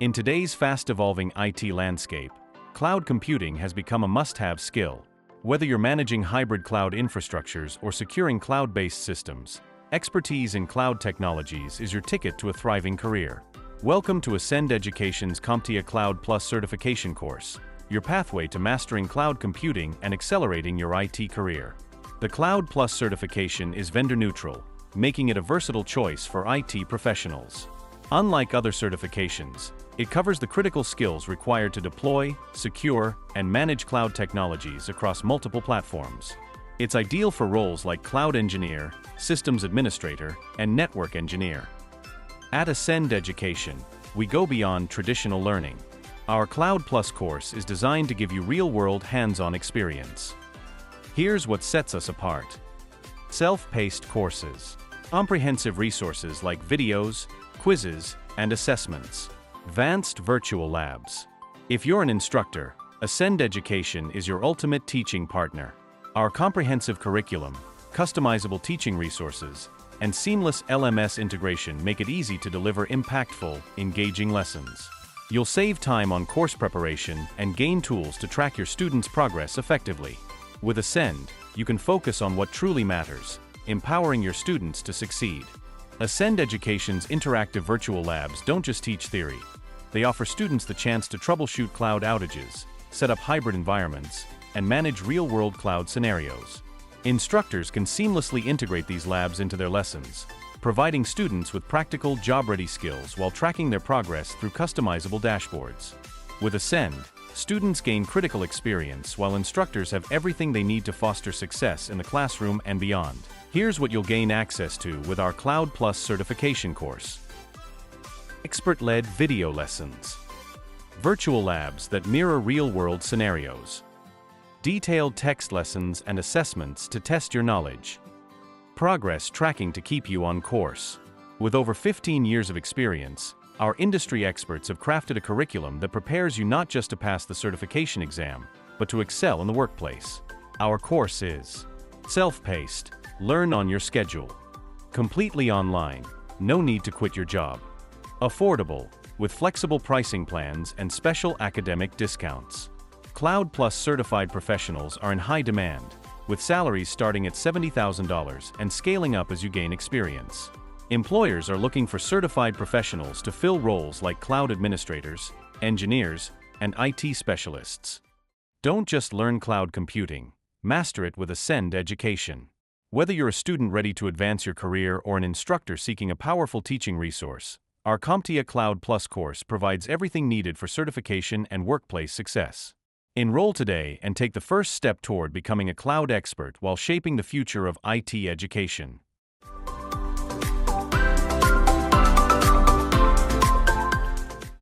In today's fast-evolving IT landscape, cloud computing has become a must-have skill. Whether you're managing hybrid cloud infrastructures or securing cloud-based systems, expertise in cloud technologies is your ticket to a thriving career. Welcome to Ascend Education's CompTIA Cloud Plus certification course, your pathway to mastering cloud computing and accelerating your IT career. The Cloud Plus certification is vendor-neutral, making it a versatile choice for IT professionals. Unlike other certifications, it covers the critical skills required to deploy, secure, and manage cloud technologies across multiple platforms. It's ideal for roles like cloud engineer, systems administrator, and network engineer. At Ascend Education, we go beyond traditional learning. Our Cloud Plus course is designed to give you real-world hands-on experience. Here's what sets us apart. Self-paced courses. Comprehensive resources like videos, quizzes, and assessments. Advanced virtual labs. If you're an instructor, Ascend Education is your ultimate teaching partner. Our comprehensive curriculum, customizable teaching resources, and seamless LMS integration make it easy to deliver impactful, engaging lessons. You'll save time on course preparation and gain tools to track your students' progress effectively. With Ascend, you can focus on what truly matters, empowering your students to succeed. Ascend Education's interactive virtual labs don't just teach theory. They offer students the chance to troubleshoot cloud outages, set up hybrid environments, and manage real-world cloud scenarios. Instructors can seamlessly integrate these labs into their lessons, providing students with practical, job-ready skills while tracking their progress through customizable dashboards. With Ascend, students gain critical experience while instructors have everything they need to foster success in the classroom and beyond. Here's what you'll gain access to with our Cloud Plus certification course. Expert-led video lessons. Virtual labs that mirror real-world scenarios. Detailed text lessons and assessments to test your knowledge. Progress tracking to keep you on course. With over 15 years of experience, our industry experts have crafted a curriculum that prepares you not just to pass the certification exam, but to excel in the workplace. Our course is self-paced. Learn on your schedule. Completely online. No need to quit your job. Affordable, with flexible pricing plans and special academic discounts. Cloud Plus certified professionals are in high demand, with salaries starting at $70,000 and scaling up as you gain experience. Employers are looking for certified professionals to fill roles like cloud administrators, engineers, and IT specialists. Don't just learn cloud computing, master it with Ascend Education. Whether you're a student ready to advance your career or an instructor seeking a powerful teaching resource, our CompTIA Cloud Plus course provides everything needed for certification and workplace success. Enroll today and take the first step toward becoming a cloud expert while shaping the future of IT education.